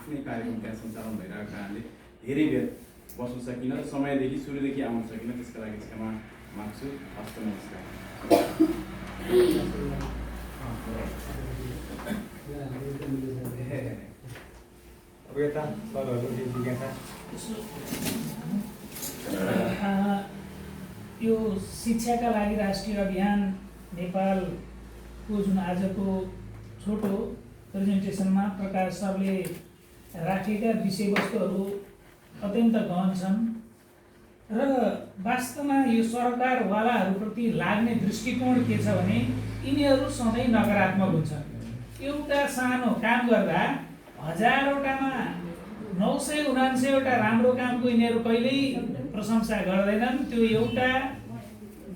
आफ्नै कार्यक्रम त्यहाँ सञ्चालन भइरहेको कारणले धेरै बेर बस्न सकिनँ र समयदेखि सुरुदेखि आउन सकिनँ, त्यसका लागि क्षमा माग्छु। हस्त नमस्कार। अब यता सरहरू जिज्ञासा यो शिक्षाका लागि राष्ट्रिय अभियान नेपालको जुन आजको छोटो प्रेजेन्टेसनमा प्रकाश सरले राखेका विषयवस्तुहरू अत्यन्त गहन छन् र वास्तवमा यो सरकारवालाहरूप्रति लाग्ने दृष्टिकोण के छ भने यिनीहरू सधैँ नकारात्मक हुन्छन्। एउटा सानो काम गर्दा हजारवटामा 999वटा राम्रो कामको यिनीहरू कहिल्यै प्रशंसा गर्दैनन्। त्यो एउटा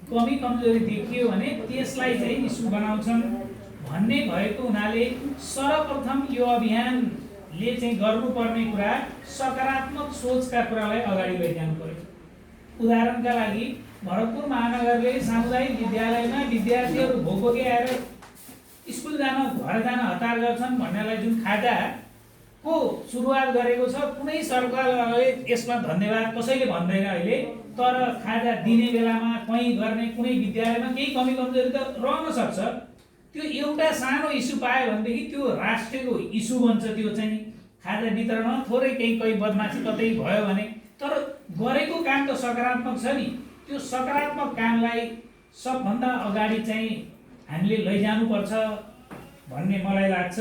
कमी कमजोरी देखियो भने त्यसलाई चाहिँ इस्यु बनाउँछन् भन्ने भएको हुनाले सर्वप्रथम यो अभियानले चाहिँ गर्नुपर्ने कुरा सकारात्मक सोचका कुरालाई अगाडि लैजानु पर्यो। उदाहरणका लागि भरतपुर महानगरले सामुदायिक विद्यालयमा विद्यार्थीहरू भोकभोकै आएर स्कुल जान घर जान हतार गर्छन् भन्नेलाई जुन खाजाको सुरुवात गरेको छ, कुनै सरकारले यसमा धन्यवाद कसैले भन्दैन अहिले। तर खाजा दिने बेलामा कहीँ गर्ने कुनै विद्यालयमा केही कमी कमजोरी त रहन सक्छ। त्यो एउटा सानो इस्यु पायो भनेदेखि त्यो राष्ट्रको इस्यु बन्छ। त्यो चाहिँ खाजा वितरणमा थोरै केही बदमासी कतै भयो भने, तर गरेको काम त सकारात्मक छ नि। त्यो सकारात्मक कामलाई सबभन्दा अगाडि चाहिँ हामीले लैजानुपर्छ भन्ने मलाई लाग्छ।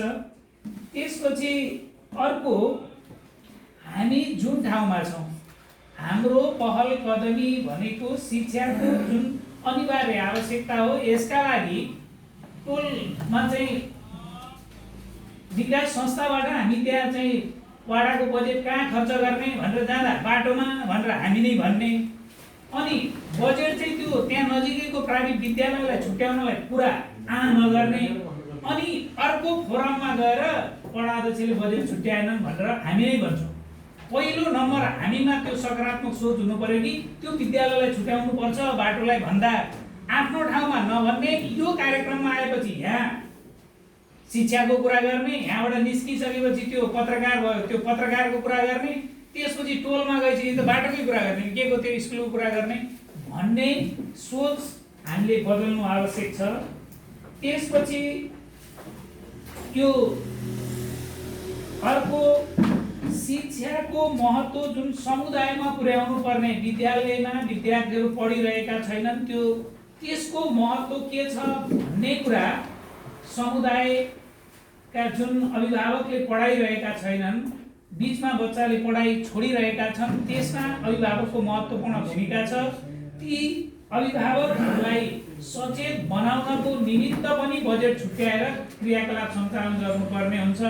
त्यसपछि अर्को, हामी जुन ठाउँमा छौँ, हाम्रो पहल कदमी भनेको शिक्षाको जुन अनिवार्य आवश्यकता हो, यसका लागि टोलमा चाहिँ विकास संस्थाबाट हामी त्यहाँ चाहिँ वाडाको बजेट कहाँ खर्च गर्ने भनेर जाँदा बाटोमा भनेर हामी नै भन्ने, अनि बजेट चाहिँ त्यो त्यहाँ नजिकैको प्राइभेट विद्यालयलाई छुट्याउनलाई पुरा नगर्ने, अनि अर्को फोरममा गएर पढाध्यक्षले बजेट छुट्याएनन् भनेर हामी नै भन्छौँ। पहिलो नम्बर हामीमा त्यो सकारात्मक सोच हुनु पर्यो कि त्यो विद्यालयलाई छुट्याउनु पर्छ बाटोलाई भन्दा आफ्नो ठाउँमा नभन्ने, यो कार्यक्रममा आएपछि यहाँ शिक्षाको कुरा गर्ने, यहाँबाट निस्किसकेपछि त्यो पत्रकार भयो, त्यो पत्रकारको कुरा गर्ने, त्यसपछि टोलमा गएपछि त बाटोकै कुरा गर्ने, के को त्यो स्कुलको कुरा गर्ने भन्ने सोच हामीले बदल्नु आवश्यक छ। त्यसपछि यो अर्को, शिक्षाको महत्त्व जुन समुदायमा पुर्याउनु पर्ने, विद्यालयमा विद्यार्थीहरू पढिरहेका छैनन्, त्यसको महत्त्व के छ भन्ने कुरा समुदायका जुन अभिभावकले पढाइरहेका छैनन्, बीचमा बच्चाले पढाइ छोडिरहेका छन्, त्यसमा अभिभावकको महत्त्वपूर्ण भूमिका छ। ती अभिभावकहरूलाई सचेत बनाउनको निमित्त पनि बजेट छुट्याएर क्रियाकलाप सञ्चालन गर्नुपर्ने हुन्छ।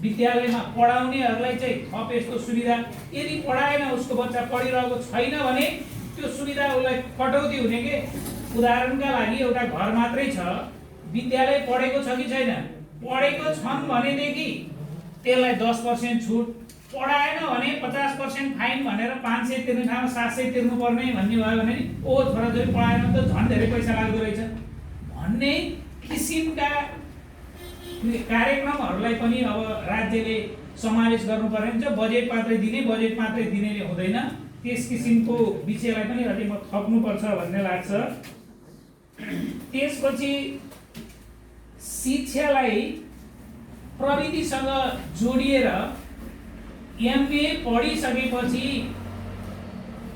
विद्यालयमा पढाउनेहरूलाई चाहिँ थप यस्तो सुविधा, यदि पढाएन उसको बच्चा पढिरहेको छैन भने त्यो सुविधा उसलाई कटौती हुने के। उदाहरणका लागि एउटा घर मात्रै छ, विद्यालय पढेको छ कि छैन, पढेको छन् भनेदेखि त्यसलाई 10% छुट, पढाएन भने 50% फाइन भनेर 500 तिर्ने ठाउँमा 700 तिर्नुपर्ने भन्ने भयो भने ओ छोराछोरी पढाएन त झन् धेरै पैसा लाग्दो रहेछ भन्ने किसिमका कार्यक्रमहरूलाई पनि अब राज्यले समावेश गर्नुपर्ने हुन्छ। बजेट मात्रै दिनेले हुँदैन, त्यस किसिमको विषयलाई पनि अलि थप्नुपर्छ भन्ने लाग्छ। त्यसपछि शिक्षालाई प्रविधिसँग जोडिएर एमए पढिसकेपछि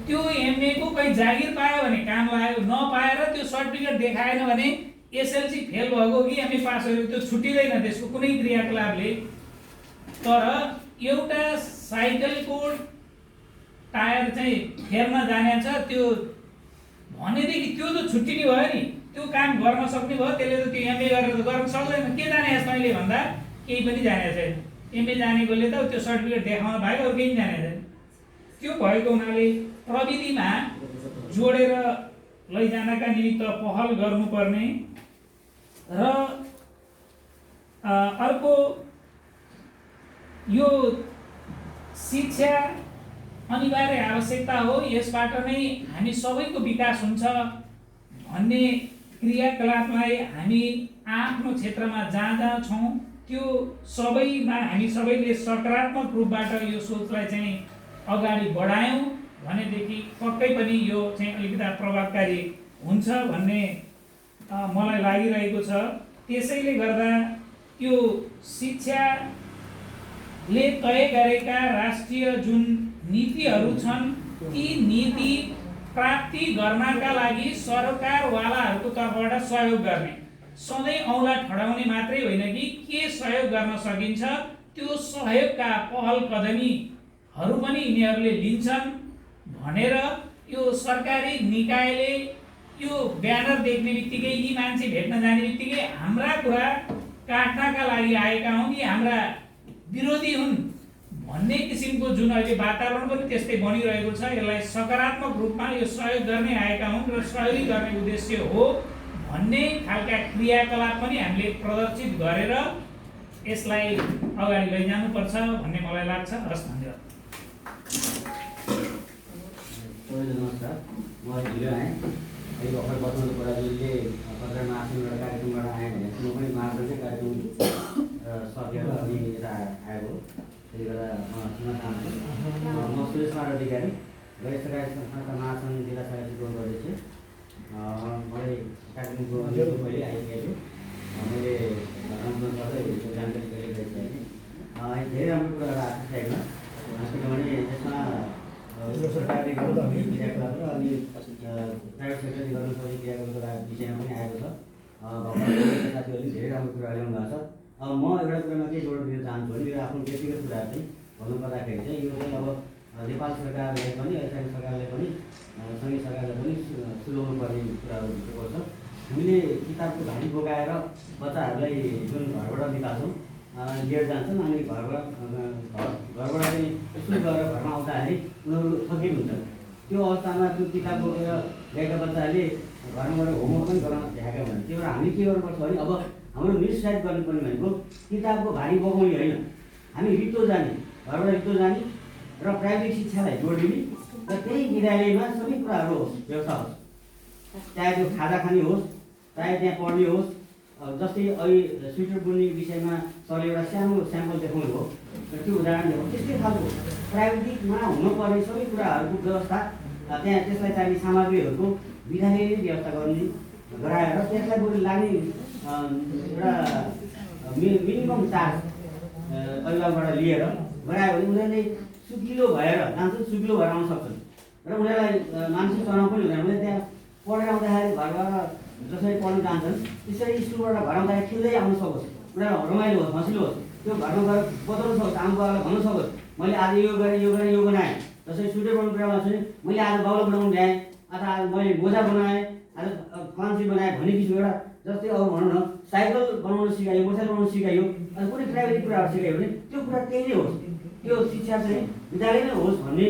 त्यो एमए को कहीँ जागिर पायो भने काम लाग्यो, नपाएर त्यो सर्टिफिकेट देखाएन भने एसएलसी फेल भएको कि एमए पास गरेको त्यो छुट्टिँदैन त्यसको कुनै क्रियाकलापले। तर एउटा साइकलको टायर चाहिँ फेर्न जाने छ, त्यो भनेदेखि त्यो त छुट्टिने भयो नि, त्यो काम गर्न सक्ने भयो। त्यसले त त्यो एमए गरेर त गर्न सक्दैन। के जाने यसले भन्दा केही पनि जाने छैन। एमए जानेकोले त त्यो सर्टिफिकेट देखाउन बाहेक अरू केही जाने छैन। त्यो भएको हुनाले प्रविधिमा जोडेर लैजानका निमित्त पहल गर्नुपर्ने। र अर्को, यो शिक्षा अनिवार्य आवश्यकता हो, यसबाट नै हामी सबैको विकास हुन्छ भन्ने क्रियाकलापलाई हामी आफ्नो क्षेत्रमा जहाँ जहाँ छौँ त्यो सबैमा हामी सबैले सकारात्मक रूपबाट यो सोचलाई चाहिँ अगाडि बढायौँ भनेदेखि पक्कै पनि यो चाहिँ अलिकति प्रभावकारी हुन्छ भन्ने मलाई लागिरहेको छ। त्यसैले गर्दा यो शिक्षाले तय गरेका राष्ट्रिय जुन नीतिहरू छन् ती नीति प्राप्ति गर्नका लागि सरकारवालाहरूको तर्फबाट सहयोग गर्ने, सधैँ औँला ठडाउने मात्रै होइन कि के सहयोग गर्न सकिन्छ त्यो सहयोगका पहल कदमीहरू पनि यिनीहरूले लिन्छन् भनेर यो सरकारी निकायले यो ब्यानर देख्ने बित्तिकै यी मान्छे भेट्न जाने बित्तिकै हाम्रा कुरा काट्नका लागि आएका हुन्, यी हाम्रा विरोधी हुन् भन्ने किसिमको जुन अहिले वातावरण पनि त्यस्तै बनिरहेको छ। यसलाई सकारात्मक रूपमा यो सहयोग गर्ने आएका हुन् र सहयोग गर्ने उद्देश्य हो भन्ने खालका क्रियाकलाप पनि हामीले प्रदर्शित गरेर यसलाई अगाडि लैजानुपर्छ भन्ने मलाई लाग्छ। हस्, धन्यवाद। नमस्कार, म ढिलो आएँ। अहिले भर्खर बच्चनको पराजुलीले पत्रकार महासङ्घ एउटा कार्यक्रमबाट आएँ भने म पनि महासङ्घकै कार्यक्रम सकेर अनि यता आएको, त्यसले गर्दा म सुन्न चाहन्छु। म सुरेश कुमार अधिकारी, गैर सरकारी संस्था महासङ्घ जिल्ला सहायक चितवन अध्यक्ष। मैले काठमाडौँको पहिले आइसकेको छु। मैले अनुरोध गर्दै जानकारी गरिरहेको थिएँ। धेरै राम्रो कुराहरू आएको छ यसमा, किनभने यसमा सरकारले गर्नुपर्ने क्रियाकलाप अनि प्राइभेट सेक्टरले गर्नु सक्ने क्रियाकलापको विषयमा पनि आएको छ। भर्खर साथीहरूले धेरै राम्रो कुरा ल्याउनु भएको छ। म एउटा कुरामा के जोड दिन चाहन्छु भने मेरो आफ्नो व्यक्तिगत कुराहरू चाहिँ भन्नुपर्दाखेरि चाहिँ यो चाहिँ अब नेपाल सरकारले पनि स्थानीय सरकारले पनि सङ्घीय सरकारले पनि सुनाउनु पर्ने कुराहरू भित्र पर्छ। हामीले किताबको भारी बोकाएर बच्चाहरूलाई जुन घरबाट निकाल्छौँ लिएर जान्छन्, अनि घरबाट चाहिँ स्कुल गएर घरमा आउँदाखेरि उनीहरू थकित हुन्छन्। त्यो अवस्थामा त्यो किताब बोकेर ल्याएका बच्चाहरूले घरमा गएर होमवर्क पनि गर्न भ्याएका भने त्यो हामी के गर्नुपर्छ भने अब हाम्रो निरुत्साहित गर्नुपर्ने भनेको किताबको भारी बोकाउने होइन, हामी रित्तो जाने, घरबाट रित्तो जाने र प्राइभेट शिक्षालाई जोडिने र त्यही विद्यालयमा सबै कुराहरू होस्, व्यवस्था होस्, चाहे त्यो खाजा खाने होस्, चाहे त्यहाँ पढ्ने होस्। जस्तै अहिले स्वेटर बुन्ने विषयमा सरले एउटा सानो स्याम्पल देखाउनु हो र त्यो उदाहरण हो। त्यस्तै खालको प्राविधिकमा हुनुपर्ने सबै कुराहरूको व्यवस्था त्यहाँ त्यसलाई चाहिने सामग्रीहरूको विद्यालयले व्यवस्था गर्ने गराएर त्यसलाई बरु लाग्ने एउटा मिनिमम चार्ज अभिभावकबाट लिएर गरायो भने उनीहरूले सुकिलो भएर जान्छन्, सुकिलो भएर आउन सक्छन् र उनीहरूलाई मानसिक तनाव पनि हुँदैन। उनीहरूले त्यहाँ पढेर आउँदाखेरि घरबाट जसरी पढ्न जान्छन् त्यसरी स्कुलबाट घर आउँदाखेरि खेल्दै आउन सकोस्, उनीहरूलाई रमाइलो होस्, हँसिलो होस्, त्यो घरमा गएर बताउनु सकोस्, आमाबाबालाई भन्न सकोस् मैले आज यो गरेँ, यो गरेँ, यो बनाएँ। जसरी स्वेटर बनाउनु कुरामा छ भने मैले आज बाउला बनाउनु भ्याएँ, अथवा आज मैले मोजा बनाएँ, आज फन्सी बनाएँ भन्ने किसिमको एउटा जस्तै अब भनौँ न साइकल बनाउन सिकायो, मोटरसाइकल बनाउन सिकायो, अनि कुनै प्राइभेट कुराहरू सिकायो भने त्यो कुरा त्यही नै होस्, त्यो शिक्षा चाहिँ विद्यालय नै होस् भन्ने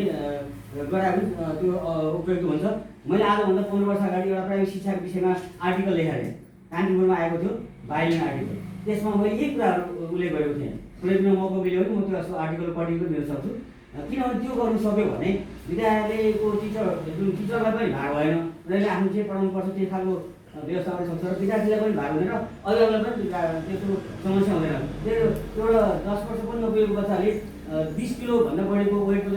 गराएको त्यो उपयुक्त हुन्छ। मैले आजभन्दा 15 वर्ष अगाडि एउटा प्राइभेट शिक्षाको विषयमा आर्टिकल लेखेको थिएँ, कान्तिपुरमा आएको थियो बाइलिङ आर्टिकल। त्यसमा मैले यही कुराहरू उल्लेख गरेको थिएँ। कुनै पनि मौका मिल्यो भने म त्यो आर्टिकल पढेको दिन सक्छु। किनभने त्यो गर्नु सक्यो भने विद्यालयको जुन टिचरलाई पनि भार भएन, उनीहरूले आफ्नो जे पढाउनुपर्छ त्यो खालको व्यवस्था गर्न सक्छ र विद्यार्थीलाई पनि भार हुँदैन, अभिभावकलाई पनि त्यस्तो समस्या हुँदैन। त्यो एउटा 10 वर्ष पनि नपुगेको बच्चाले 20 किलोभन्दा बढीको वेटको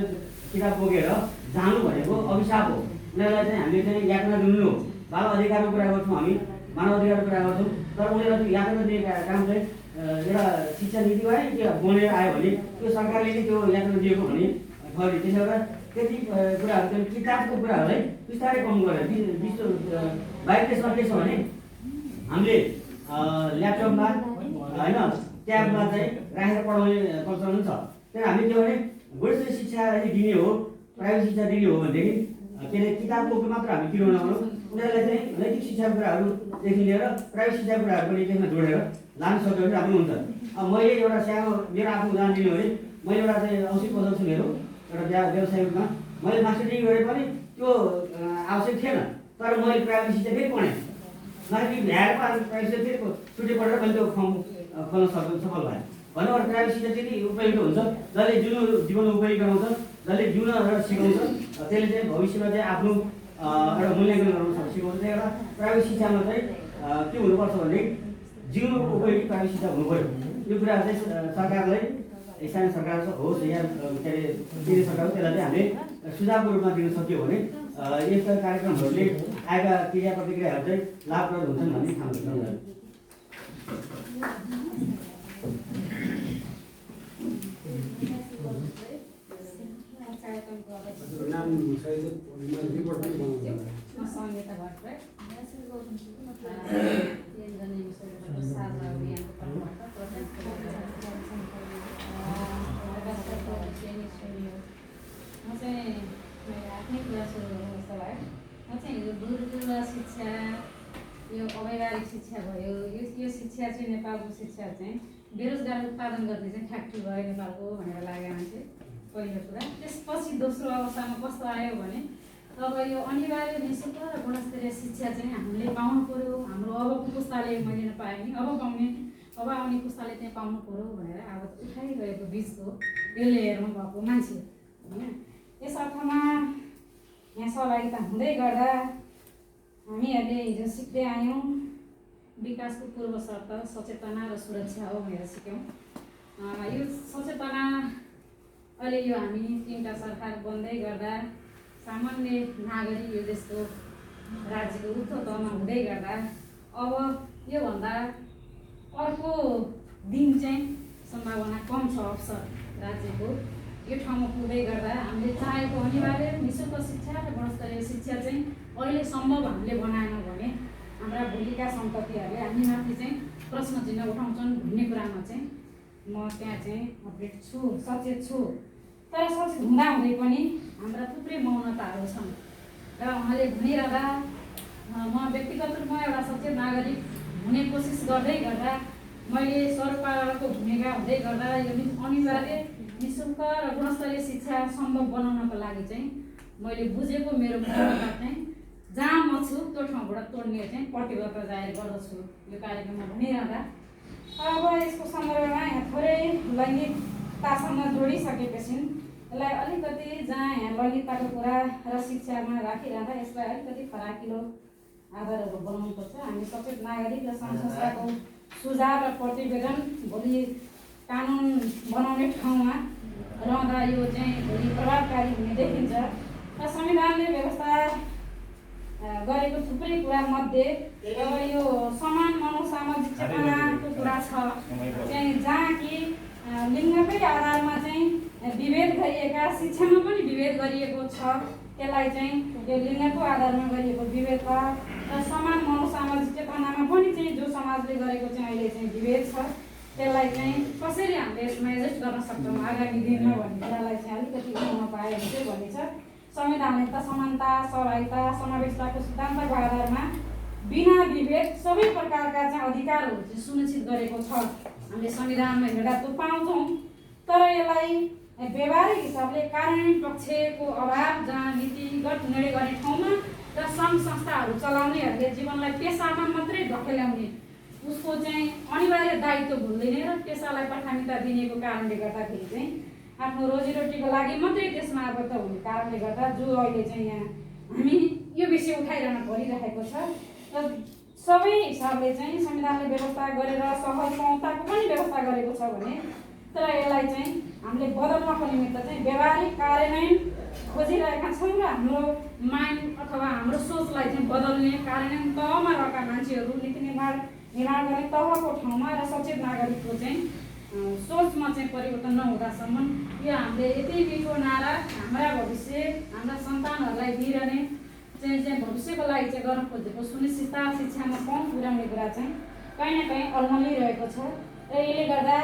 किताब बोकेर जानु भनेको अभिशाप हो। उनीहरूलाई चाहिँ हामीले चाहिँ यातना दिनु हो। बाल अधिकारको कुरा गर्छौँ, हामी मानव अधिकारको कुरा गर्छौँ, तर उनीहरूलाई त्यो यातना दिने काम चाहिँ एउटा शिक्षा नीतिबाटै त्यो बनेर आयो भने त्यो सरकारले नै त्यो यातना दिएको भने गरी त्यसो भएर त्यति कुराहरू त्यो किताबको कुराहरूलाई बिस्तारै कम गरेर बाहिर देशमा के छ भने हामीले ल्यापटपमा होइन ट्याबमा चाहिँ राखेर पढाउने प्रचलन छ। तर हामीले के भने गुणस्तरीय शिक्षा यदि दिने हो, प्राइभेट शिक्षा दिने हो भनेदेखि के अरे किताबको मात्र हामी किन नगरौँ, उनीहरूलाई चाहिँ नैतिक शिक्षाको कुराहरूदेखि लिएर प्राइभेट शिक्षाको कुराहरू पनि त्यसमा जोडेर लान सक्यो भने राम्रो हुन्छ। अब मैले एउटा सानो मेरो आफ्नो उदाहरण दिनु भने मैले एउटा चाहिँ औषध पसल छु मेरो एउटा व्यवसायमा मैले मास्टर डिग्री गरे पनि त्यो आवश्यक थिएन, तर मैले प्राइभेट शिक्षा फेरि पढेँ। मास्टर डिग्री भ्याएर प्राइभेट शिक्षा फेरि छुट्टी पढेर मैले त्यो फर्म खोल्न सफल भएँ। भन्नुबाट प्राइभेट शिक्षा त्यति उपयुक्त हुन्छ जसले जिउनु जीवन उपयोगी गराउँछ, जसले जिउन सिकाउँछ, त्यसले चाहिँ भविष्यमा चाहिँ आफ्नो एउटा मूल्याङ्कन गराउन सिकाउँछ। त्यही भएर प्राइभेट शिक्षामा चाहिँ के हुनुपर्छ भने जिउनु उपयोगी प्राइभेट शिक्षा हुनु पऱ्यो। यो कुरा चाहिँ सरकारलाई स्थानीय सरकार होस् या के अरे केन्द्रीय सरकार त्यसलाई चाहिँ हामीले सुझावको रूपमा दिन सक्यो भने यस्ता कार्यक्रमहरूले आएका क्रिया प्रतिक्रियाहरू चाहिँ लाभप्रद हुन्छन् भन्ने ठाउँछ। नाम सहित रिपोर्ट पनि बनाउँछ। म चाहिँ आफ्नै कुरा सुरु गर्नु जस्तो भयो। म चाहिँ हिजो गुरुकुल शिक्षा यो अवैधानिक शिक्षा भयो यो शिक्षा चाहिँ नेपालको शिक्षा चाहिँ बेरोजगार उत्पादन गर्ने चाहिँ फ्याक्ट्री भयो नेपालको भनेर लागेको मान्छे पहिलो कुरा। त्यसपछि दोस्रो अवस्थामा कस्तो आयो भने अब यो अनिवार्य निःशुल्क र गुणस्तरीय शिक्षा चाहिँ हामीले पाउनु पऱ्यो। हाम्रो अबको पुस्ताले मैले नपाएँ भने अब आउने पुस्ताले चाहिँ पाउनु पऱ्यो भनेर अब उठाइरहेको बिचको यसले हेर्नु भएको मान्छे होइन। यस अर्थमा यहाँ सहभागिता हुँदै गर्दा हामीहरूले हिजो सिक्दै आयौँ विकासको पूर्व शर्त सचेतना र सुरक्षा हो भनेर सिक्यौँ। यो सचेतना अहिले यो हामी 3टा सरकार बन्दै गर्दा सामान्य नागरिक यो देशको राज्यको उच्च तहमा हुँदै गर्दा अब योभन्दा अर्को दिन चाहिँ सम्भावना कम छ अवसर राज्यको यो ठाउँमा पुग्दै गर्दा हामीले चाहेको अनिवार्य निःशुल्क शिक्षा र गुणस्तरीय शिक्षा चाहिँ अहिले सम्भव हामीले बनाएनौँ भने हाम्रा भोलिका सन्ततिहरूले हामीमाथि चाहिँ प्रश्न चिन्ह उठाउँछन् भन्ने कुरामा चाहिँ म त्यहाँ चाहिँ अपडेट छु, सचेत छु। तर सचेत हुँदाहुँदै पनि हाम्रा थुप्रै मौनताहरू छन् र उहाँले भनिरहँदा म व्यक्तिगत रूपमा एउटा सचेत नागरिक हुने कोसिस गर्दै गर्दा मैले सरकारको भूमिका हुँदै गर्दा यो अनिवार्य निःशुल्क र गुणस्तरीय शिक्षा सम्भव बनाउनको लागि चाहिँ मैले बुझेको मेरो भूमिका चाहिँ जहाँ म छु त्यो ठाउँबाट तोड्ने चाहिँ प्रतिबद्धता जाहेर गर्दछु यो कार्यक्रममा भनिरहँदा। अब यसको सन्दर्भमा यहाँ थोरै लैङ्गिकतासँग जोडिसकेपछि यसलाई अलिकति जहाँ यहाँ लैङ्गिकताको कुरा र शिक्षामा राखिरहँदा यसलाई अलिकति फराकिलो आधारहरू बनाउनुपर्छ। हामी सचेत नागरिक र सङ्घ संस्थाको सुझाव र प्रतिवेदन भोलि कानुन बनाउने ठाउँमा रहँदा यो चाहिँ भोलि प्रभावकारी हुने देखिन्छ। र संविधानले व्यवस्था गरेको थुप्रै कुरा मध्ये अब यो समान मनोसामाजिक चेतनाको कुरा छ चाहिँ जहाँ कि लिङ्गकै आधारमा चाहिँ विभेद गरिएका शिक्षामा पनि विभेद गरिएको छ। त्यसलाई चाहिँ यो लिङ्गको आधारमा गरिएको विभेदता र समान मनोसामाजिक चेतनामा पनि चाहिँ जो समाजले गरेको चाहिँ अहिले चाहिँ विभेद छ त्यसलाई चाहिँ कसरी हामीले यसमा एडजस्ट गर्न सक्छौँ आगामी दिनमा भन्ने कुरालाई चाहिँ अलिकति उठाउन पायो भने चाहिँ भन्ने छ। संविधानले त समानता, सहभागिता, समावेशताको सिद्धान्तको आधारमा बिना विभेद सबै प्रकारका चाहिँ अधिकारहरू चाहिँ सुनिश्चित गरेको छ। हामीले संविधानमा हेर्दा त्यो पाउँछौँ। तर यसलाई व्यवहारिक हिसाबले कार्यान्वयन पक्षको अभाव जहाँ नीतिगत निर्णय गर्ने ठाउँमा र सङ्घ संस्थाहरू चलाउनेहरूले जीवनलाई पेसामा मात्रै धकेल्याउने उसको चाहिँ अनिवार्य दायित्व भुल्दैन र पेसालाई प्राथमिकता दिनेको कारणले गर्दाखेरि चाहिँ आफ्नो रोजीरोटीको लागि मात्रै त्यसमा आबद्ध हुने कारणले गर्दा जो अहिले चाहिँ यहाँ हामी यो विषय उठाइरहन परिरहेको छ र सबै हिसाबले चाहिँ संविधानले व्यवस्था गरेर सहजताको पनि व्यवस्था गरेको छ भने तर यसलाई चाहिँ हामीले बदल्नको निमित्त चाहिँ व्यवहारिक कार्यान्वयन खोजिरहेका छौँ र हाम्रो माइन्ड अथवा हाम्रो सोचलाई चाहिँ बदल्ने कार्यान्वयन तहमा रहेका मान्छेहरू नीति निर्माण गर्ने तहको ठाउँमा र सचेत नागरिकको चाहिँ सोचमा चाहिँ परिवर्तन नहुँदासम्म यो हामीले यति मिठो नारा हाम्रा भविष्य हाम्रा सन्तानहरूलाई दिइरहने चाहिँ भविष्यको लागि चाहिँ गर्न खोजेको सुनिश्चितता शिक्षामा पहुँच पुर्याउने कुरा चाहिँ कहीँ न कहीँ अल्मलिरहेको छ। र यसले गर्दा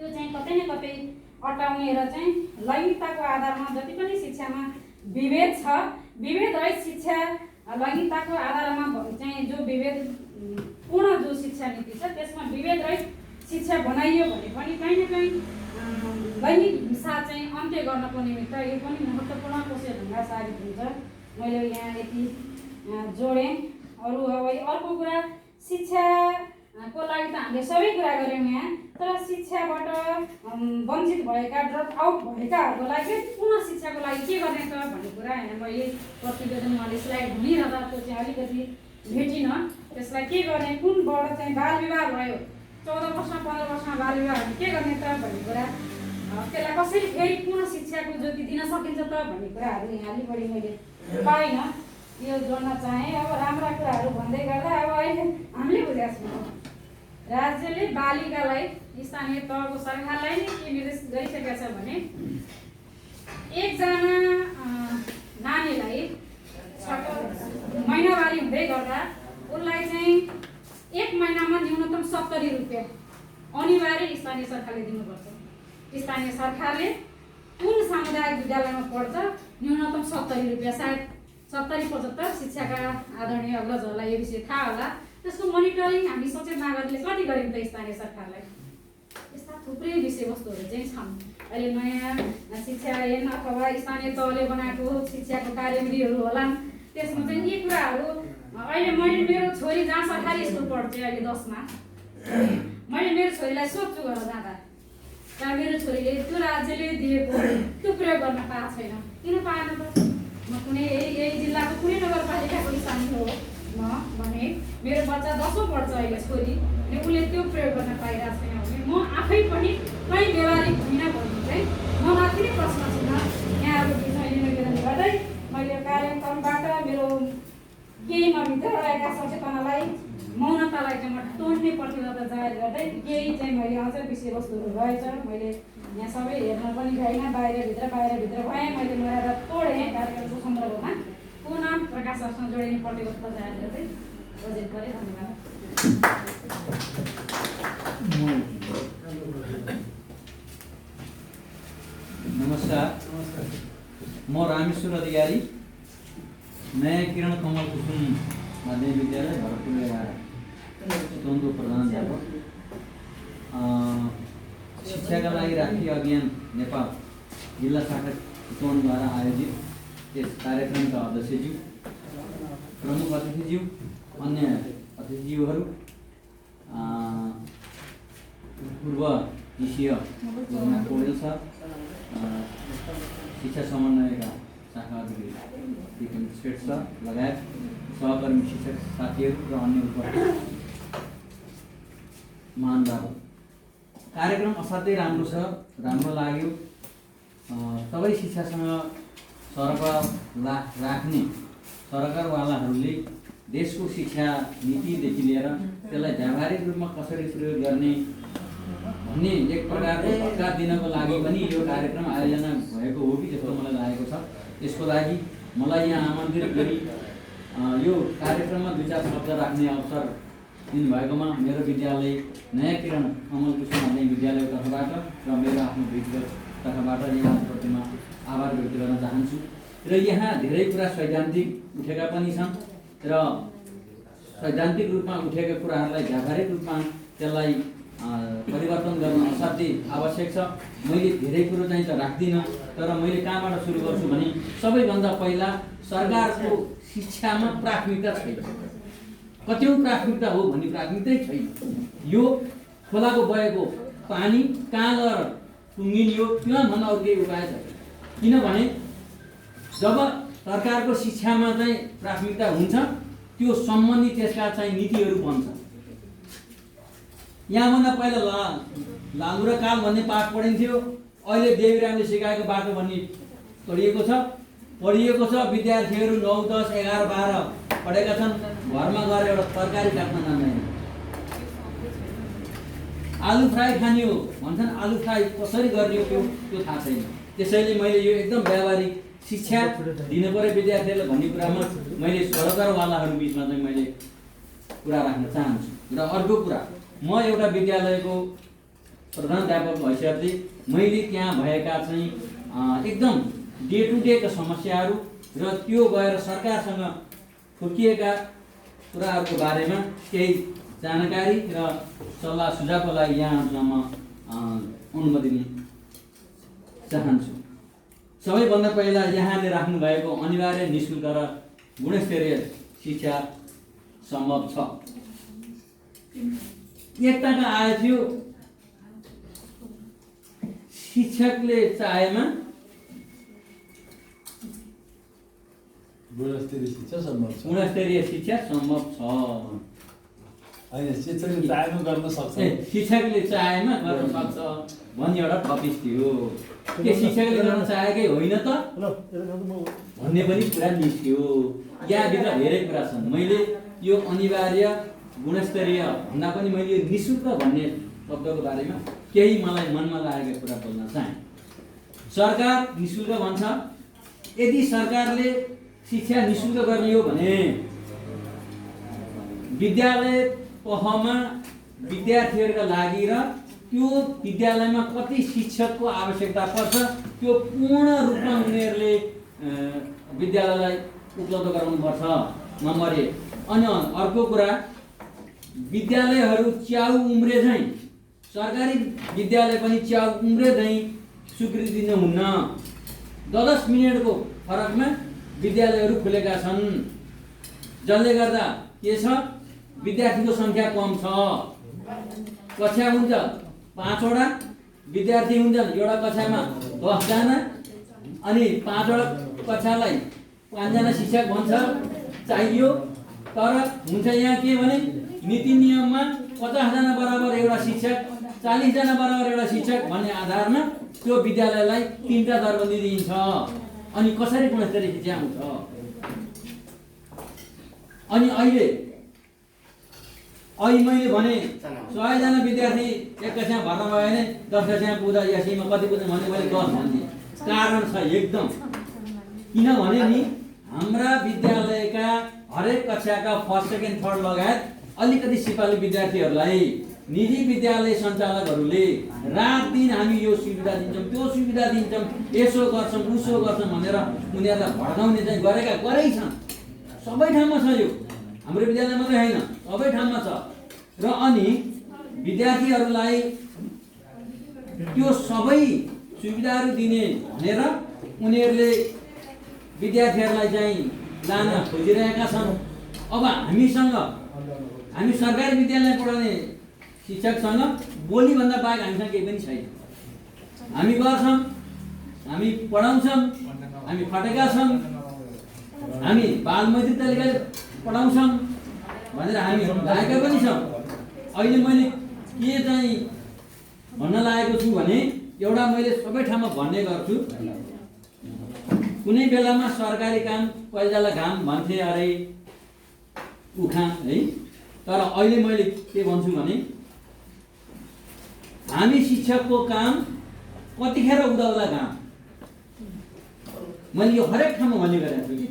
यो चाहिँ कतै न कतै अटाउने र चाहिँ लैङ्गिकताको आधारमा जति पनि शिक्षामा विभेद छ विभेद रहित शिक्षा लैङ्गिकताको आधारमा चाहिँ जो विभेद पूर्ण जो शिक्षा नीति छ त्यसमा विभेद रहित शिक्षा बनाइयो भने पनि कहीँ न कहीँ लैङ्गिक हिंसा चाहिँ अन्त्य गर्नको निमित्त यो पनि महत्त्वपूर्ण कोशिश ढङ्गा साबित हुन्छ। मैले यहाँ यति जोडेँ। अरू अब अर्को कुरा शिक्षाको लागि त हामीले सबै कुरा गऱ्यौँ यहाँ तर शिक्षाबाट वञ्चित भएका ड्रप आउट भएकाहरूको लागि पुनः शिक्षाको लागि के गर्ने त भन्ने कुरा यहाँ मैले प्रतिवेदन उहाँले स्लाइड भनिरहँदा त्यो चाहिँ अलिकति भेटिनँ। त्यसलाई के गर्ने कुनबाट चाहिँ बाल विवाह भयो 14 वर्षमा 15 वर्षमा बाल विवाह भने के गर्ने त भन्ने कुरा, त्यसलाई कसरी फेरि पुनः शिक्षाको ज्योति दिन सकिन्छ त भन्ने कुराहरू यहाँले बढी मैले पाइनँ। यो जोड्न चाहेँ। अब राम्रा कुराहरू भन्दै गर्दा अब अहिले हामीले बुझेका छौँ राज्यले बालिकालाई स्थानीय तहको सरकारलाई नै के निर्देश गरिसकेका छ भने एकजना नानीलाई महिनावारी हुँदै गर्दा उसलाई चाहिँ 1 महिनामा न्यूनतम 70 रुपियाँ अनिवार्य स्थानीय सरकारले दिनुपर्छ। स्थानीय सरकारले कुन सामुदायिक विद्यालयमा पढ्छ न्यूनतम 70 रुपियाँ, सायद 70-75 शिक्षाका आदरणीय अग्रजहरूलाई यो विषय थाहा होला। त्यसको मोनिटरिङ हामी सचेत नागरिकले कति गरिन्छ त स्थानीय सरकारलाई? यस्ता थुप्रै विषयवस्तुहरू चाहिँ छन्। अहिले नयाँ शिक्षा ऐन अथवा स्थानीय तहले बनाएको शिक्षाको कार्यविधिहरू होलान्, त्यसमा चाहिँ यी कुराहरू अहिले मैले मेरो छोरी जहाँ सरकारी स्कुल पढ्छ अहिले 10मा, मैले मेरो छोरीलाई सोध्छु घर जाँदा तर मेरो छोरीले त्यो राज्यले दिएको त्यो प्रयोग गर्न पाएको छैन। किन पाएन त? म कुनै यही जिल्लाको कुनै नगरपालिकाको स्थानीय हो म भने मेरो बच्चा 10औँ पढ्छ अहिले छोरी, अनि उसले त्यो प्रयोग गर्न पाइरहेको छैन भने म आफै पनि कहीँ व्यवहारिक होइन भन्ने चाहिँ ममाथि नै प्रश्न छैन। यहाँहरूको बिचमा निवेदन गर्दै मैले यो कार्यक्रमबाट मेरो केही मभित्र रहेका सचेतनालाई मौनतालाई चाहिँ म तोड्ने प्रतिबद्धता जाहेर गर्दै केही चाहिँ मैले अझ विषयवस्तुहरू रहेछ मैले यहाँ सबै हेर्न पनि भएन, बाहिरभित्र भएँ, मैले मर्यादा तोडेँ कार्यक्रमको सन्दर्भमा पुनः प्रकाशसँग जोडिने प्रतिबद्धता जाहेर गर्दै बजेट गरेँ। धन्यवाद। नमस्कार, म रामेश्वर अधिकारी, नयाँ किरण कमल कुसुम माध्यमिक विद्यालय भरतपुर चितवनको प्रधानाध्यापक। शिक्षाका लागि राष्ट्रिय अभियान नेपाल जिल्ला शाखा चितवनद्वारा आयोजित यस कार्यक्रमका अध्यक्षज्यू, प्रमुख अतिथिज्यू, अन्य अतिथिज्यूहरू, पूर्व विषय पौडेल सर, शिक्षा समन्वयका शाखा अधिकारी श्रेष्ठ सर लगायत सहकर्मी शिक्षक साथीहरू र अन्य उपस्थित महानुभाव। कार्यक्रम असाध्यै राम्रो छ, राम्रो लाग्यो। सबै शिक्षासँग सरकार राख्ने सरकारवालाहरूले देशको शिक्षा नीतिदेखि लिएर त्यसलाई व्यावहारिक रूपमा कसरी प्रयोग गर्ने भन्ने एक प्रकारको सरकार दिनको लागि पनि यो कार्यक्रम आयोजना भएको हो कि जस्तो मलाई लागेको छ। यसको लागि मलाई यहाँ आमन्त्रित गरी यो कार्यक्रममा 2-4 शब्द राख्ने अवसर दिनुभएकोमा मेरो विद्यालय नयाँ किरण कमल कुसुम माध्यमिक विद्यालयको तर्फबाट र मेरो आफ्नो व्यक्तिगत तर्फबाट यहाँप्रति म आभार व्यक्त गर्न चाहन्छु। र यहाँ धेरै कुरा सैद्धान्तिक उठेका पनि छन् र सैद्धान्तिक रूपमा उठेका कुराहरूलाई व्यावहारिक रूपमा त्यसलाई परिवर्तन गर्न असाध्यै आवश्यक छ। मैले धेरै कुरो चाहिँ त राख्दिनँ, तर मैले कहाँबाट सुरु गर्छु भने सबैभन्दा पहिला सरकारको शिक्षामा प्राथमिकता छैन। कतिौँ प्राथमिकता हो भन्ने प्राथमिकतै छैन। यो खोलाको बगेको पानी कहाँ गएर टुङ्गिने हो त्योभन्दा अरू केही उपाय छैन। किनभने जब सरकारको शिक्षामा चाहिँ प्राथमिकता हुन्छ त्यो सम्बन्धी त्यसका चाहिँ नीतिहरू बन्छ। यहाँभन्दा पहिला लालु र काल भन्ने पाठ पढिन्थ्यो, अहिले देवीरामले सिकाएको बाटो भन्ने पढिएको छ। विद्यार्थीहरू 9, 10, 11, 12 पढेका छन्, घरमा गएर एउटा तरकारी काट्न जान्दैन। आलु फ्राई खाने हो भन्छन्, आलु फ्राई कसरी गर्ने हो त्यो थाहा छैन। त्यसैले मैले यो एकदम व्यावहारिक शिक्षा दिनु पर्यो विद्यार्थीहरूलाई भन्ने कुरामा मैले सरकारवालाहरू बिचमा चाहिँ मैले कुरा राख्न चाहन्छु। र अर्को कुरा, म एउटा विद्यालयको प्रधानाध्यापक हैसियतले मैले त्यहाँ भएका चाहिँ एकदम डे टु डेका समस्याहरू र त्यो गएर सरकारसँग फुर्किएका कुराहरूको बारेमा केही जानकारी र सल्लाह सुझावको लागि यहाँहरूसँग अनुमति लिन चाहन्छु। सबैभन्दा पहिला यहाँले राख्नुभएको अनिवार्य निःशुल्क र गुणस्तरीय शिक्षा सम्भव छ। एकताका आयो थियो, शिक्षकले चाहेमा गुणस्तरीय शिक्षा सम्भव छ। गुणस्तरीय शिक्षा सम्भव छ। होइन शिक्षकले चाहेमा गर्न सक्छ। शिक्षकले चाहेमा गर्न सक्छ भन्ने एउटा थपिस थियो। के शिक्षकले गर्न चाहेकै होइन त भन्ने पनि कुरा निस्क्यो। यहाँभित्र धेरै कुरा छन्। मैले यो अनिवार्य गुणस्तरीय भन्दा पनि मैले यो निःशुल्क भन्ने शब्दको बारेमा केही मलाई मनमा लागेको कुरा बोल्न चाहे। सरकार निःशुल्क भन्छ। यदि सरकारले शिक्षा निःशुल्क गर्ने हो भने विद्यालय पहमा विद्यार्थीहरूका लागि र त्यो विद्यालयमा कति शिक्षकको आवश्यकता पर्छ त्यो पूर्ण रूपमा उनीहरूले विद्यालयलाई उपलब्ध गराउनुपर्छ, नम्बर 1। अनि अर्को कुरा, विद्यालयहरू च्याउ उम्रे झैँ सरकारी विद्यालय पनि च्याउ उम्रे झैँ स्वीकृति दिनुहुन्न। 10 मिनटको फरकमा विद्यालयहरू खुलेका छन्, जसले गर्दा के छ, विद्यार्थीको सङ्ख्या कम छ। कक्षा हुन्छ 5वटा, विद्यार्थी हुन्छन् एउटा कक्षामा 10 जना, अनि 5वटा कक्षालाई 5 जना शिक्षक भन्छ चाहियो। तर हुन्छ यहाँ के भने नीति नियममा 50 जना बराबर एउटा शिक्षक, 40 जना बराबर एउटा शिक्षक भन्ने आधारमा त्यो विद्यालयलाई 3टा दरबन्दी दिइन्छ। अनि कसरी गुणस्तरीय शिक्षा आउँछ? अनि अहिले मैले भने 100 जना विद्यार्थी एक कक्षामा भर्ना भयो भने 10 कक्षामा पुग्दा एसीमा कति पुग्छ भने मैले 10 भनिदिएँ। कारण छ एकदम, किनभने नि हाम्रा विद्यालयका हरेक कक्षाका फर्स्ट सेकेन्ड थर्ड लगायत अलिकति सिपालु विद्यार्थीहरूलाई निजी विद्यालय सञ्चालकहरूले रात दिन हामी यो सुविधा दिन्छौँ त्यो सुविधा दिन्छौँ यसो गर्छौँ उसो गर्छौँ भनेर उनीहरूलाई भड्काउने चाहिँ गरै छन्। सबै ठाउँमा छ यो, हाम्रो विद्यालय मात्रै होइन सबै ठाउँमा छ। र अनि विद्यार्थीहरूलाई त्यो सबै सुविधाहरू दिने भनेर उनीहरूले विद्यार्थीहरूलाई चाहिँ लान खोजिरहेका छन्। अब हामी सरकारी विद्यालय पढाउने शिक्षकसँग बोलीभन्दा बाहेक हामीसँग केही पनि छैन। हामी गर्छौँ, हामी पढाउँछौँ, हामी खटेका छौँ, हामी बाल मैत्री तरिकाले पढाउँछौँ भनेर हामी लागेका पनि छौँ। अहिले मैले के चाहिँ भन्न लागेको छु भने एउटा मैले सबै ठाउँमा भन्ने गर्छु, कुनै बेलामा सरकारी काम पहिलालाई घाम भन्थे अरे उखान है, तर अहिले मैले के भन्छु भने हामी शिक्षकको काम कतिखेर उदाउला घाम। मैले यो हरेक ठाउँमा भन्ने गरेको छु कि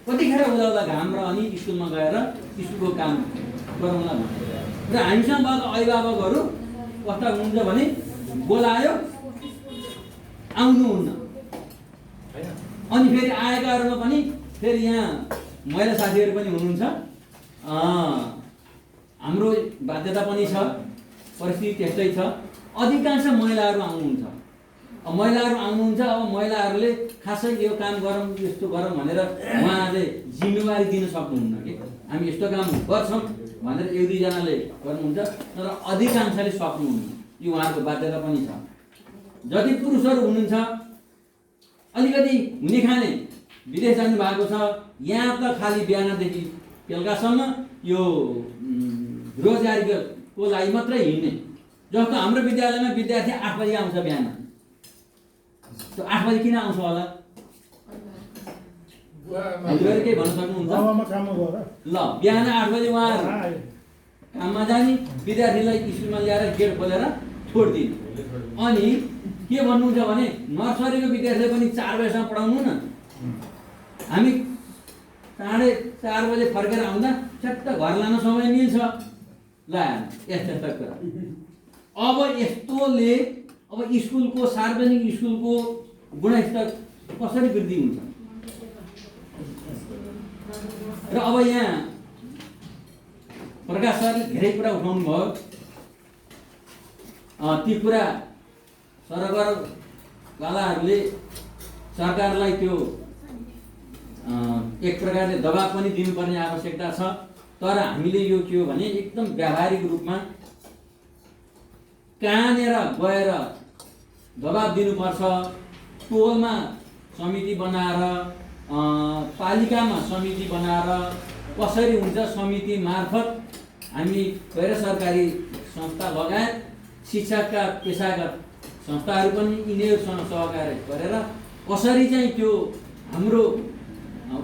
कतिखेर उदाउला घाम र अनि स्कुलमा गएर स्कुलको काम गरौँला भनेर। र हामीसँग भएको अभिभावकहरू कस्ता हुनुहुन्छ भने बोलायो आउनुहुन्न, अनि फेरि आएकाहरूमा पनि फेरि यहाँ महिला साथीहरू पनि हुनुहुन्छ। हाम्रो बाध्यता पनि छ, परिस्थिति त्यस्तै छ। अधिकांश महिलाहरू आउनुहुन्छ। अब महिलाहरूले खासै यो काम गरौँ यस्तो गरौँ भनेर उहाँहरूले जिम्मेवारी दिन सक्नुहुन्न कि हामी यस्तो काम गर्छौँ भनेर 1-2 जनाले गर्नुहुन्छ, तर अधिकांशले सक्नुहुन्न। यो उहाँहरूको बाध्यता पनि छ। जति पुरुषहरू हुनुहुन्छ अलिकति हुने खाने विदेश जानु भएको छ, यहाँ त खालि बिहानदेखि बेलुकासम्म यो रोजगारीको लागि मात्रै हिँड्ने। जस्तो हाम्रो विद्यालयमा विद्यार्थी 8 बजी आउँछ बिहान। त्यो 8 बजी किन आउँछ होला? हजुरहरू केही भन्न सक्नुहुन्छ? ल, बिहान 8 बजी उहाँहरू काममा जाने, विद्यार्थीलाई स्कुलमा ल्याएर गेट खोलेर छोडिदिने। अनि के भन्नुहुन्छ भने नर्सरीको विद्यार्थीले पनि 4 बजीसम्म पढाउनु न। हामी 4:30 बजे फर्केर आउँदा छट्ट घर लान समय मिल्छ। ल यस्ता कुरा। अब यस्तोले अब स्कुलको सार्वजनिक स्कुलको गुणस्तर कसरी वृद्धि हुन्छ? र अब यहाँ प्रकाश सरले धेरै कुरा उठाउनु भयो। ती कुरा सरकारवालाहरूले सरकारलाई त्यो एक प्रकारले दबाब पनि दिनुपर्ने आवश्यकता छ। तर हामीले यो के हो भने एकदम व्यावहारिक रूपमा कहाँनिर गएर दबाब दिनुपर्छ, टोलमा समिति बनाएर, पालिकामा समिति बनाएर कसरी हुन्छ समिति मार्फत हामी गैर सरकारी संस्था लगायत शिक्षाका पेसागत संस्थाहरू पनि यिनीहरूसँग सहकार्य गरेर कसरी चाहिँ त्यो हाम्रो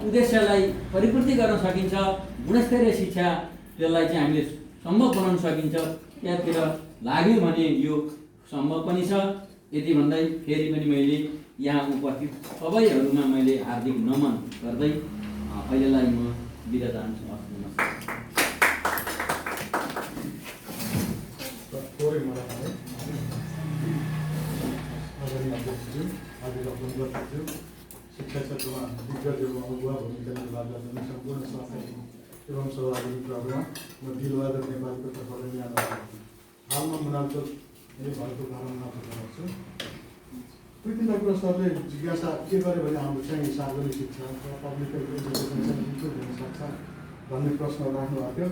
उद्देश्यलाई परिपूर्ति गर्न सकिन्छ, गुणस्तरीय शिक्षा त्यसलाई चाहिँ हामीले सम्भव बनाउन सकिन्छ, त्यहाँतिर लाग्यो भने यो सम्भव पनि छ। यति भन्दै फेरि पनि मैले यहाँ उपस्थित सबैहरूमा मैले हार्दिक नमन गर्दै अहिलेलाई म बिदा चाहन्छु। शिक्षा क्षेत्रमा दिग्गज एवं अगुवा भूमिका निर्वाह गर्ने सम्पूर्ण सहकारी एवं सहभागीहरूमा म दिलबहादुर नेपालको तर्फबाट यहाँ हालमा मुनाल्चोक भएको कारणमा गर्छु। पृथ्वीका कुरा सरले जिज्ञासा के गर्यो भने हाम्रो चाहिँ सार्वजनिक शिक्षा र पब्लिक एजुकेसन चाहिँ इम्प्रुभ हुन सक्छ भन्ने प्रश्न राख्नुभएको थियो।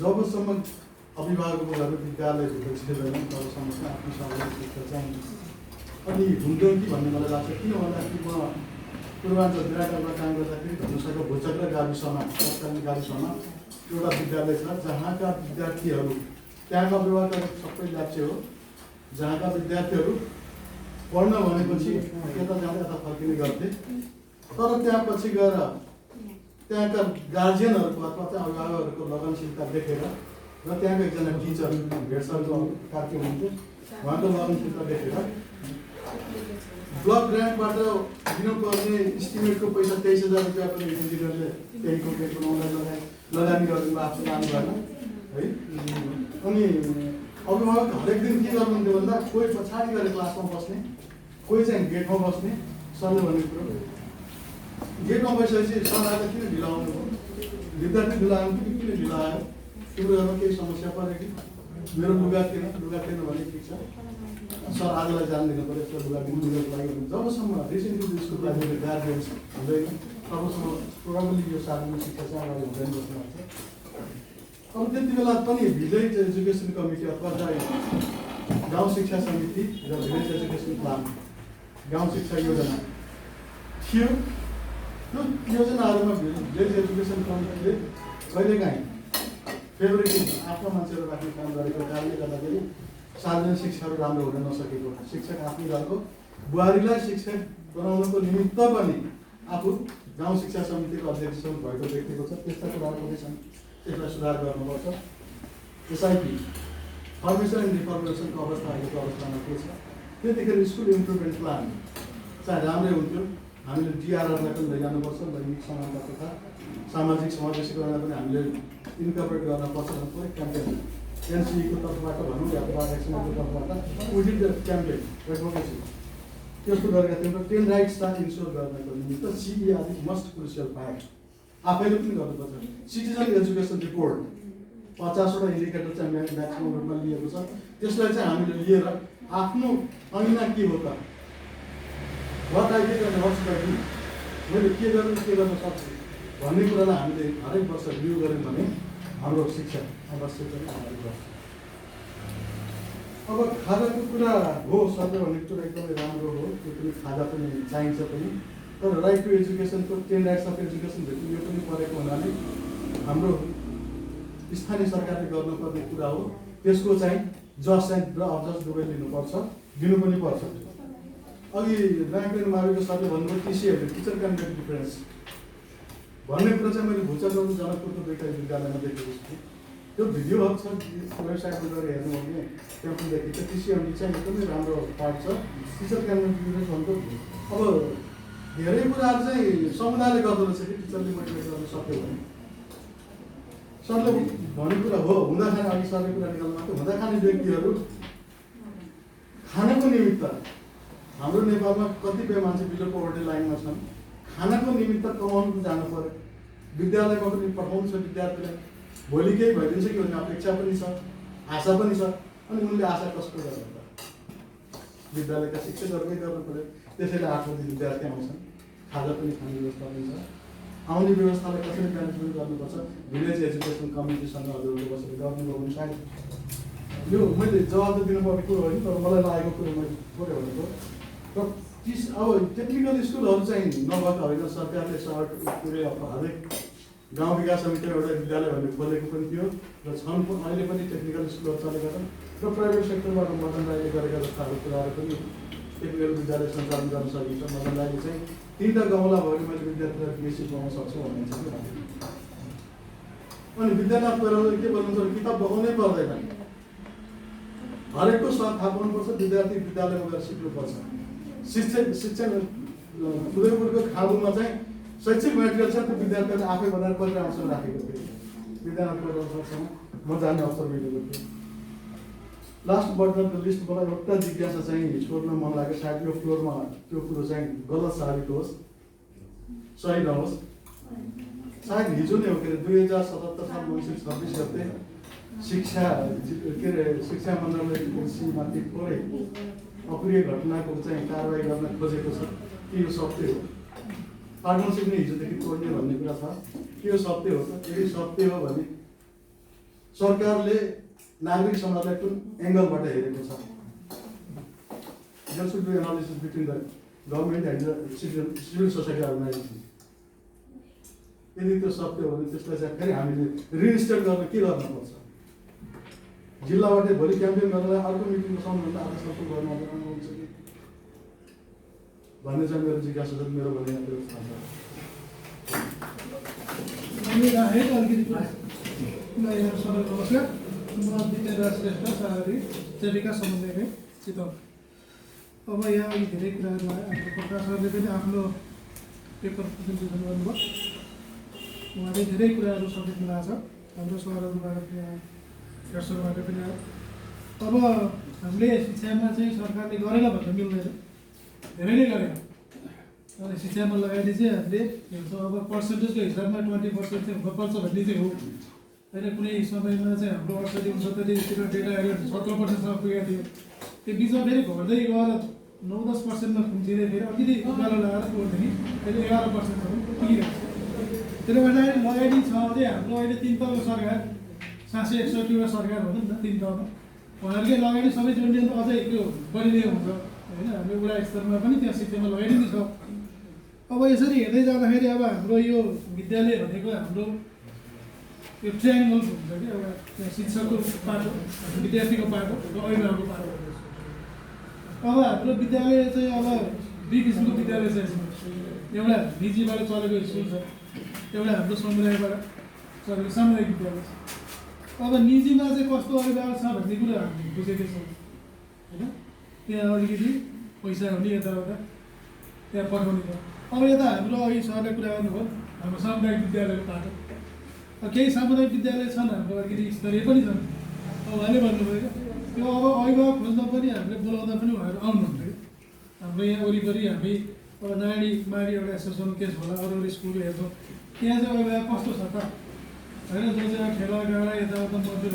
जबसम्म अभिभावकहरू विद्यालयभित्र छिर्दैन तबसम्म चाहिँ आफ्नो सार्वजनिक शिक्षा चाहिँ अनि हुँदैन कि भन्ने मलाई लाग्छ। किन भन्दाखेरि म पूर्वाञ्चल विराटनगरमा काम गर्दाखेरि धनुषाको भोचक्र गाविसमा तत्कालीन गाविसमा एउटा विद्यालय छ जहाँका विद्यार्थीहरू त्यहाँका अभिभावकहरू सबै लाप्चे हो, जहाँका विद्यार्थीहरू पढ्न भनेपछि यता जाँदा यता फर्किने गर्थे। तर त्यहाँ पछि गएर त्यहाँका गार्जियनहरूको अथवा चाहिँ अभिभावकहरूको लगनशीलता देखेर र त्यहाँको एकजना टिचर भेटसरको कार्य हुनुहुन्थ्यो, उहाँको लगनशीलता देखेर ब्लक ग्रान्टबाट दिनुपर्ने इस्टिमेटको पैसा 23,000 रुपियाँ पनि इन्जिनियरले त्यहीँको पेट बनाउँदा लगानी गरिदिनु आफ्नो काम गर्न है। अनि अभिभावक हरेक दिन के गर्नुहुन्थ्यो भन्दा कोही पछाडि गएर क्लासमा बस्ने, कोही चाहिँ गेटमा बस्ने। सरले भनेको कुरो गेटमा बसेपछि सर आएर किन ढिलो आउनु भयो, विद्यार्थी ढिलो आउनु कि किन ढिलो आयो, तिम्रो घरमा केही समस्या पऱ्यो कि, मेरो लुगा थिएन भने ठिक छ सर आजलाई जान दिनु पऱ्यो, यसलाई लुगा दिनु दिनको लागि। जबसम्म रिसेन्टली स्कुललाई मेरो गार्जियन्स हुँदैन तबसम्म प्रोबाबली यो सार्वजनिक शिक्षा चाहिँ अगाडि हुँदैन जस्तो लाग्छ। अब त्यति बेला पनि भिलेज एजुकेसन कमिटी अथवा चाहिँ गाउँ शिक्षा समिति र भिलेज एजुकेसन प्लान गाउँ शिक्षा योजना थियो। त्यो योजनाहरूमा भिलेज एजुकेसन कमिटीले कहिलेकाहीँ फेभरेटिभ आफ्नो मान्छेहरू राख्ने काम गरेको कारणले गर्दाखेरि सार्वजनिक शिक्षाहरू राम्रो हुन नसकेको, शिक्षक आफ्नै घरको बुहारीलाई शिक्षक बनाउनको निमित्त पनि आफू गाउँ शिक्षा समितिको अध्यक्ष भएको व्यक्तिको छ। त्यस्ता कुराहरू पनि छन्, त्यसलाई सुधार गर्नुपर्छ। एसआइपी फर्मेसन एन्ड रिफर्मेसनको अवस्था अहिलेको अवस्थामा के छ, त्यतिखेर स्कुल इम्प्रुभमेन्ट प्लान चाहिँ राम्रै हुन्थ्यो। हामीले डिआरआरलाई पनि लैजानुपर्छ, लैङ्गिक समानता तथा सामाजिक समावेशीकरणलाई पनि हामीले इन्कर्पोरेट गर्नुपर्छ भन्ने क्याम्पेन एनसिईको तर्फबाट भनौँ अथवा एक्सएमएलको तर्फबाट विदिन द क्याम्पेन एडभोकेसी त्यस्तो गरेका थियौँ। 10 राइट्स चाहिँ इन्स्योर गर्नको निमित्त सिई आदि मस्ट क्रुसियल पार्ट आफैले पनि गर्नुपर्छ। सिटिजन एजुकेसन रिपोर्ट 50वटा इन्डिकेटर चाहिँ म्याक्सिमम रूपमा लिएको छ। त्यसलाई चाहिँ हामीले लिएर आफ्नो ऐना के हो त, what I did and what's I do, मैले के गर्न सक्छु भन्ने कुरालाई हामीले हरेक वर्ष रिभ्यू गऱ्यौँ भने हाम्रो शिक्षा अवश्य पनि अगाडि बढ्छ। अब खाजाको कुरा हो, सरले भनेको कुरा एकदमै राम्रो हो, त्यो पनि खाजा पनि चाहिन्छ पनि। तर राइट टु एजुकेसनको 10 राइट्स अफ एजुकेसन भित्र यो पनि परेको हुनाले हाम्रो स्थानीय सरकारले गर्नुपर्ने कुरा हो। त्यसको चाहिँ जज र अबजज दुवै लिनुपर्छ, दिनु पनि पर्छ। अघि रामकृष्ण माविको सरले भन्नुभयो टिसीहरू टिचर क्यान्डिडेट डिफरेन्स भन्ने कुरा चाहिँ मैले भुचक्र जनकपुरको दुईटा विद्यालयमा देखेको छु। त्यो भिडियोहरू छ, वेबसाइटमा गएर हेर्नु हो भने त्यहाँ पनि देखिन्छ। टिसीएमडी चाहिँ एकदमै राम्रो पार्ट छ। टिचर क्यान्डिडेट डिफरेन्स भनेको अब धेरै कुराहरू चाहिँ समुदायले गर्दो रहेछ कि टिचरले मोटिभेट गर्न सक्यो भने। सरले भनेको कुरा हो, हुँदा खाने अघि सरले कुरा निकाल्नु भएको हुँदा खाने व्यक्तिहरू खानको निमित्त हाम्रो नेपालमा कतिपय मान्छे बिलो पोभर्टी लाइनमा छन्। खानको निमित्त कमाउनु जानु पर्यो, विद्यालयमा पनि पठाउनु छ विद्यार्थीलाई, भोलि केही भइदिन्छ कि भन्ने अपेक्षा पनि छ, आशा पनि छ। अनि उनले आशा कसको गर्नु त, विद्यालयका शिक्षकहरूकै गर्नु पर्यो। त्यसैले 8 बजी विद्यार्थी आउँछन्, खाजा पनि खाने व्यवस्था पनि छ। आउने व्यवस्थालाई कसरी म्यानेजमेन्ट गर्नुपर्छ भिलेज एजुकेसन कमिटीसँग हजुरहरूले बसेर गर्नुभयो भने सायद यो मैले जवाब त दिनुपर्ने कुरो होइन, तर मलाई लागेको कुरो मैले थोरै भनेको। र अब टेक्निकल स्कुलहरू चाहिँ नभएको होइन, सरकारले हरेक गाउँ विकास समितिमा एउटा विद्यालय भन्ने खोलेको पनि थियो र छन् अहिले पनि टेक्निकल स्कुलहरू चलेका छन् र प्राइभेट सेक्टरबाट मदन राईले गरेका जस्ताहरू कुराहरू पनि टेक्निकल विद्यालय सञ्चालन गर्न सकिन्छ। मदन राईले चाहिँ 3टा गमला भयो मैले विद्यार्थीलाई बेसी पाउन सक्छु भन्नुहुन्छ कि अनि विद्यालय पढाउनु के भन्नुहुन्छ किताब बोकाउनै पर्दैन, हरेकको स्वाद थाहा पाउनुपर्छ, विद्यार्थी विद्यालयमा गएर सिक्नुपर्छ। शिक्षा उदयपुरको खाडुमा चाहिँ शैक्षिक मेटेरियल छ त्यो विद्यार्थीहरूले आफै बनाएर कतिसम्म राखेको थियो, विद्यालय पढाउन म जाने अवसर मिलेको थियो। Last but not the least मलाई एउटा जिज्ञासा चाहिँ छोड्न मन लाग्यो, सायद यो फ्लोरमा त्यो कुरो चाहिँ गलत साबित होस्, सही नहोस्। सायद हिजो नै हो के अरे 2077 साल मङ्सिर 26 गते शिक्षा मन्त्रालयमाथि थोरै अप्रिय घटनाको चाहिँ कारवाही गर्न खोजेको छ कि यो सत्य हो? पार्टनरसिप नै हिजोदेखि तोड्ने भन्ने कुरा छ कि यो सत्य हो त? यदि सत्य हो भने सरकारले नागरिक समाजलाई कुन एङ्गलबाट हेरेको छ? There should be analysis between the government and the civil society organization. यदि त्यो सत्य हो भने त्यसलाई चाहिँ फेरि हामीले रिइन्स्टेट गर्न के गर्नुपर्छ? जिल्लाबाटै भोलि क्याम्पेन गरेर अर्को मिटिङको सम्बन्ध आदेश सफल गर्न हुन्छ कि भन्ने चाहिँ मेरो जिज्ञासा छ, मेरो भनाइ यहाँतिर नमस्कार, म विद्याराज श्रेष्ठ सहारी सेविका समन्वयक चितवन। अब यहाँ अघि धेरै कुराहरू आयो, हाम्रो प्रकाश सरले पनि आफ्नो पेपर प्रेजेन्टेसन गर्नुभयो, उहाँले धेरै कुराहरू समेट्नु भएको छ, हाम्रो सहरहरूबाट पनि आयो, हेडसरबाट पनि आयो। अब हामीले शिक्षामा चाहिँ सरकारले गरेन भन्न मिल्दैन, धेरै नै गरेन। अनि शिक्षामा लगानी चाहिँ हामीले हेर्छौँ अब पर्सेन्टेजको हिसाबमा 20% चाहिँ हुनुपर्छ भन्ने चाहिँ हो होइन। कुनै समयमा चाहिँ हाम्रो 68-69तिर डेटा हेऱ्यो भने 17%सम्म पुगेको थियो, त्यो बिचमा फेरि घट्दै गएर 9-10%मा खुम्चिँदै फेरि अलिकति उकालो लगाएर पुग्दाखेरि अहिले 11%सम्म पुगिरहेको छ। त्यसले गर्दाखेरि लगानी छ अझै हाम्रो अहिले 3 तहको सरकार 761वटा सरकार भनौँ न 3 तहमा, उहाँहरूकै लगानी सबै जोडिने त अझै त्यो बढी नै हुन्छ होइन। हाम्रो वडा स्तरमा पनि त्यहाँ शिक्षामा लगानी नै छ। अब यसरी हेर्दै जाँदाखेरि अब हाम्रो यो विद्यालय भनेको हाम्रो यो ट्रायङ्गल हुन्छ कि एउटा त्यहाँ शिक्षकको पाटो, विद्यार्थीको पाटो र अभिभावकको पाटो। अब हाम्रो विद्यालय चाहिँ अब 2 किसिमको विद्यालय छ यसमा, एउटा निजीबाट चलेको स्कुल छ, एउटा हाम्रो समुदायबाट चलेको सामुदायिक विद्यालय छ। अब निजीमा चाहिँ कस्तो अभिभावक छ भन्ने कुरा हामीले बुझेकै छौँ होइन। त्यहाँ अलिकति पैसा हुने यताउता त्यहाँ पठाउने छ। अब यता हाम्रो अघि सरले कुरा गर्नुभयो हाम्रो सामुदायिक विद्यालयको पाटो, केही सामुदायिक विद्यालय छन् हाम्रो अलिकति स्तरीय पनि छन्। अब उहाँले भन्नुभयो क्या त्यो अब अभिभावक खोज्दा पनि हामीले बोलाउँदा पनि उहाँहरू आउनुहुन्थ्यो कि हाम्रो यहाँ वरिपरि हामी अब नानी मारी एउटा एसोसिएसन केस होला, अरू स्कुल हेर्छौँ, त्यहाँ चाहिँ अभिभावक कस्तो छ त होइन, जो चाहिँ ठेला गाडा यताउता मजदुर